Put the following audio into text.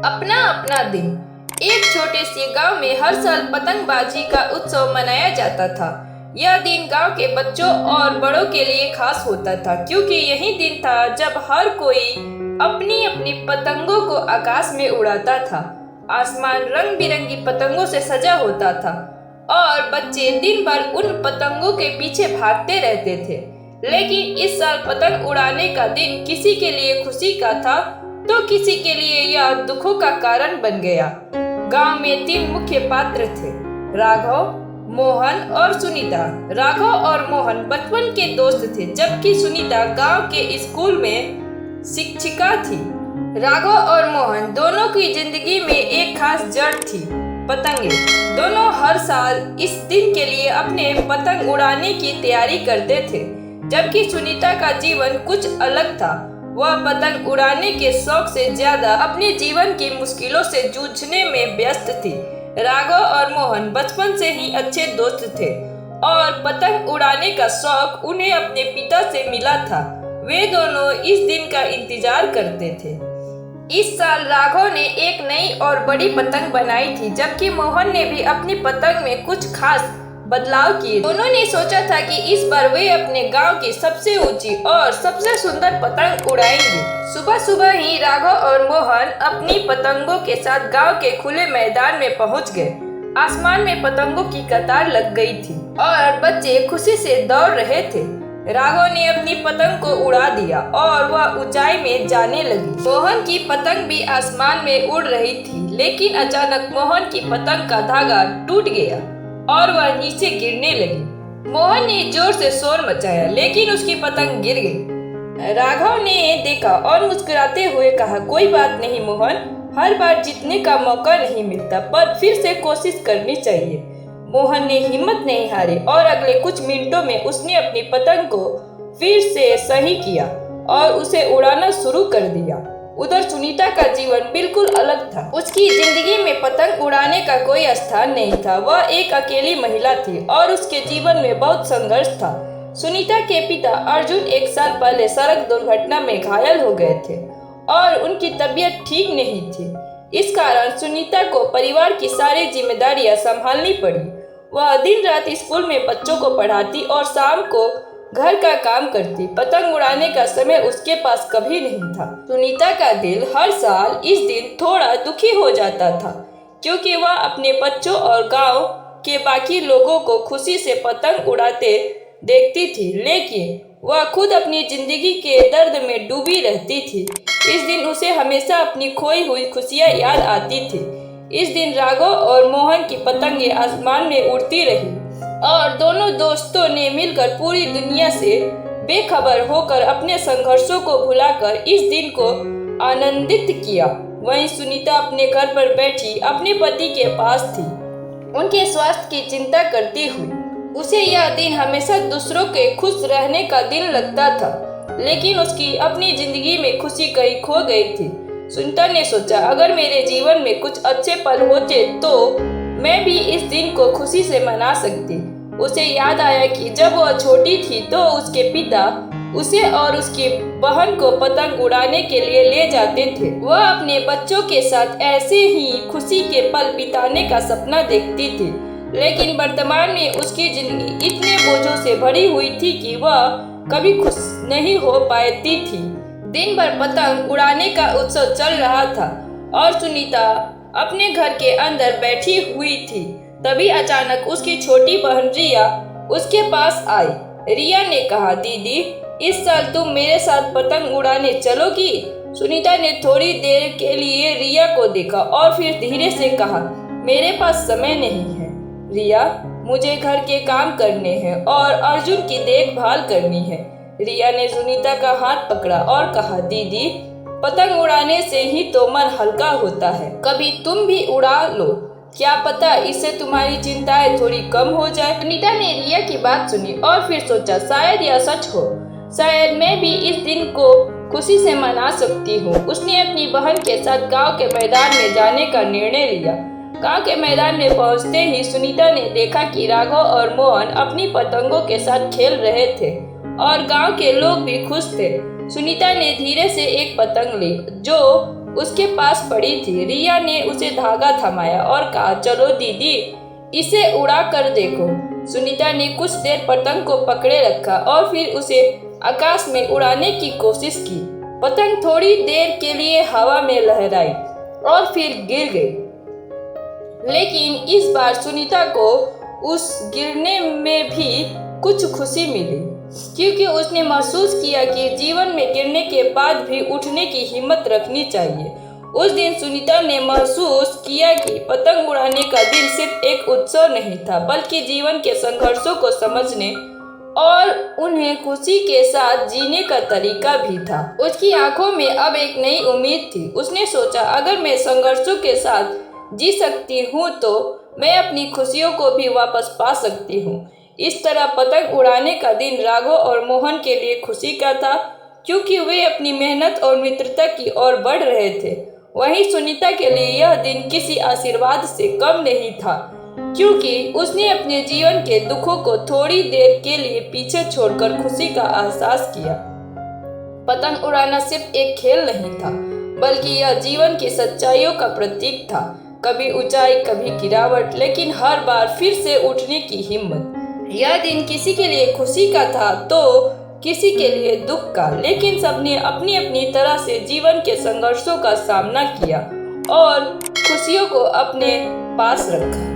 अपना अपना दिन। एक छोटे से गांव में हर साल पतंगबाजी का उत्सव मनाया जाता था। यह दिन गांव के बच्चों और बड़ों के लिए खास होता था, क्योंकि यही दिन था जब हर कोई अपनी अपनी पतंगों को आकाश में उड़ाता था। आसमान रंग बिरंगी पतंगों से सजा होता था और बच्चे दिन भर उन पतंगों के पीछे भागते रहते थे। लेकिन इस साल पतंग उड़ाने का दिन किसी के लिए खुशी का था तो किसी के लिए यह दुखों का कारण बन गया। गांव में 3 मुख्य पात्र थे, राघव, मोहन और सुनीता। राघव और मोहन बचपन के दोस्त थे, जबकि सुनीता गांव के स्कूल में शिक्षिका थी। राघव और मोहन दोनों की जिंदगी में एक खास जड़ थी, पतंगे। दोनों हर साल इस दिन के लिए अपने पतंग उड़ाने की तैयारी करते थे, जबकि सुनीता का जीवन कुछ अलग था। वह पतंग उड़ाने के शौक से ज्यादा अपने जीवन की मुश्किलों से जूझने में व्यस्त थी। राघव और मोहन बचपन से ही अच्छे दोस्त थे और पतंग उड़ाने का शौक उन्हें अपने पिता से मिला था। वे दोनों इस दिन का इंतजार करते थे। इस साल राघव ने एक नई और बड़ी पतंग बनाई थी, जबकि मोहन ने भी अपनी पतंग में कुछ खास बदलाव किए। दोनों ने सोचा था कि इस बार वे अपने गांव की सबसे ऊंची और सबसे सुंदर पतंग उड़ाएंगे। सुबह सुबह ही राघव और मोहन अपनी पतंगों के साथ गांव के खुले मैदान में पहुंच गए। आसमान में पतंगों की कतार लग गई थी और बच्चे खुशी से दौड़ रहे थे। राघव ने अपनी पतंग को उड़ा दिया और वह ऊंचाई में जाने लगी। मोहन की पतंग भी आसमान में उड़ रही थी, लेकिन अचानक मोहन की पतंग का धागा टूट गया और वह नीचे गिरने लगी। मोहन ने जोर से शोर मचाया, लेकिन उसकी पतंग गिर गई। राघव ने देखा और मुस्कुराते हुए कहा, कोई बात नहीं मोहन, हर बार जीतने का मौका नहीं मिलता, पर फिर से कोशिश करनी चाहिए। मोहन ने हिम्मत नहीं हारी और अगले कुछ मिनटों में उसने अपनी पतंग को फिर से सही किया और उसे उड़ाना शुरू कर दिया। उधर सुनीता का जीवन बिल्कुल अलग था। उसकी जिंदगी में पतंग उड़ाने का कोई स्थान नहीं था। वह एक अकेली महिला थी और उसके जीवन में बहुत संघर्ष था। सुनीता के पिता अर्जुन एक साल पहले सड़क दुर्घटना में घायल हो गए थे और उनकी तबीयत ठीक नहीं थी। इस कारण सुनीता को परिवार की सारी जिम्मेदारियां संभालनी पड़ी। वह दिन रात स्कूल में बच्चों को पढ़ाती और शाम को घर का काम करती। पतंग उड़ाने का समय उसके पास कभी नहीं था। सुनीता का दिल हर साल इस दिन थोड़ा दुखी हो जाता था, क्योंकि वह अपने बच्चों और गांव के बाकी लोगों को खुशी से पतंग उड़ाते देखती थी, लेकिन वह खुद अपनी जिंदगी के दर्द में डूबी रहती थी। इस दिन उसे हमेशा अपनी खोई हुई खुशियां याद आती थी। इस दिन राघव और मोहन की पतंगे आसमान में उड़ती रही और दोनों दोस्तों ने मिलकर पूरी दुनिया से बेखबर होकर अपने संघर्षों को भुलाकर इस दिन को आनंदित किया। वहीं सुनीता अपने घर पर बैठी अपने पति के पास थी, उनके स्वास्थ्य की चिंता करती हुई। उसे यह दिन हमेशा दूसरों के खुश रहने का दिन लगता था, लेकिन उसकी अपनी जिंदगी में खुशी कहीं खो गई थी। सुनीता ने सोचा, अगर मेरे जीवन में कुछ अच्छे पल होते तो मैं भी इस दिन को खुशी से मना सकती। उसे याद आया कि जब वह छोटी थी तो उसके पिता उसे और उसकी बहन को पतंग उड़ाने के लिए ले जाते थे। वह अपने बच्चों के साथ ऐसे ही खुशी के पल बिताने का सपना देखती थी, लेकिन वर्तमान में उसकी जिंदगी इतने बोझों से भरी हुई थी कि वह कभी खुश नहीं हो पाती थी। दिन भर पतंग उड़ाने का उत्सव चल रहा था और सुनीता अपने घर के अंदर बैठी हुई थी। तभी अचानक उसकी छोटी बहन रिया उसके पास आई। रिया ने कहा, दीदी, इस साल तुम मेरे साथ पतंग उड़ाने चलोगी? सुनीता ने थोड़ी देर के लिए रिया को देखा और फिर धीरे से कहा, मेरे पास समय नहीं है रिया, मुझे घर के काम करने हैं और अर्जुन की देखभाल करनी है। रिया ने सुनीता का हाथ पकड़ा और कहा, दीदी, पतंग उड़ाने से ही तो मन हल्का होता है, कभी तुम भी उड़ा लो, क्या पता इससे तुम्हारी चिंताएं थोड़ी कम हो जाए। सुनीता ने रिया की बात सुनी और फिर सोचा, शायद यह सच हो, शायद मैं भी इस दिन को खुशी से मना सकती हूँ। उसने अपनी बहन के साथ गांव के मैदान में जाने का निर्णय लिया। गांव के मैदान में पहुंचते ही सुनीता ने देखा कि राघव और मोहन अपनी पतंगों के साथ खेल रहे थे और गांव के लोग भी खुश थे। सुनीता ने धीरे से एक पतंग ली जो उसके पास पड़ी थी। रिया ने उसे धागा थमाया और कहा, चलो दीदी, इसे उड़ा कर देखो। सुनीता ने कुछ देर पतंग को पकड़े रखा और फिर उसे आकाश में उड़ाने की कोशिश की। पतंग थोड़ी देर के लिए हवा में लहराई और फिर गिर गई, लेकिन इस बार सुनीता को उस गिरने में भी कुछ खुशी मिली, क्योंकि उसने महसूस किया कि जीवन में गिरने के बाद भी उठने की हिम्मत रखनी चाहिए। उस दिन सुनीता ने महसूस किया कि पतंग उड़ाने का दिन सिर्फ एक उत्सव नहीं था, बल्कि जीवन के संघर्षों को समझने और उन्हें खुशी के साथ जीने का तरीका भी था। उसकी आंखों में अब एक नई उम्मीद थी। उसने सोचा, अगर मैं संघर्षों के साथ जी सकती हूँ तो मैं अपनी खुशियों को भी वापस पा सकती हूँ। इस तरह पतंग उड़ाने का दिन राघव और मोहन के लिए खुशी का था, क्योंकि वे अपनी मेहनत और मित्रता की ओर बढ़ रहे थे। वहीं सुनीता के लिए यह दिन किसी आशीर्वाद से कम नहीं था, क्योंकि उसने अपने जीवन के दुखों को थोड़ी देर के लिए पीछे छोड़कर खुशी का एहसास किया। पतंग उड़ाना सिर्फ एक खेल नहीं था, बल्कि यह जीवन की सच्चाइयों का प्रतीक था। कभी ऊंचाई, कभी गिरावट, लेकिन हर बार फिर से उठने की हिम्मत। यह दिन किसी के लिए खुशी का था तो किसी के लिए दुख का, लेकिन सबने अपनी अपनी तरह से जीवन के संघर्षों का सामना किया और खुशियों को अपने पास रखा।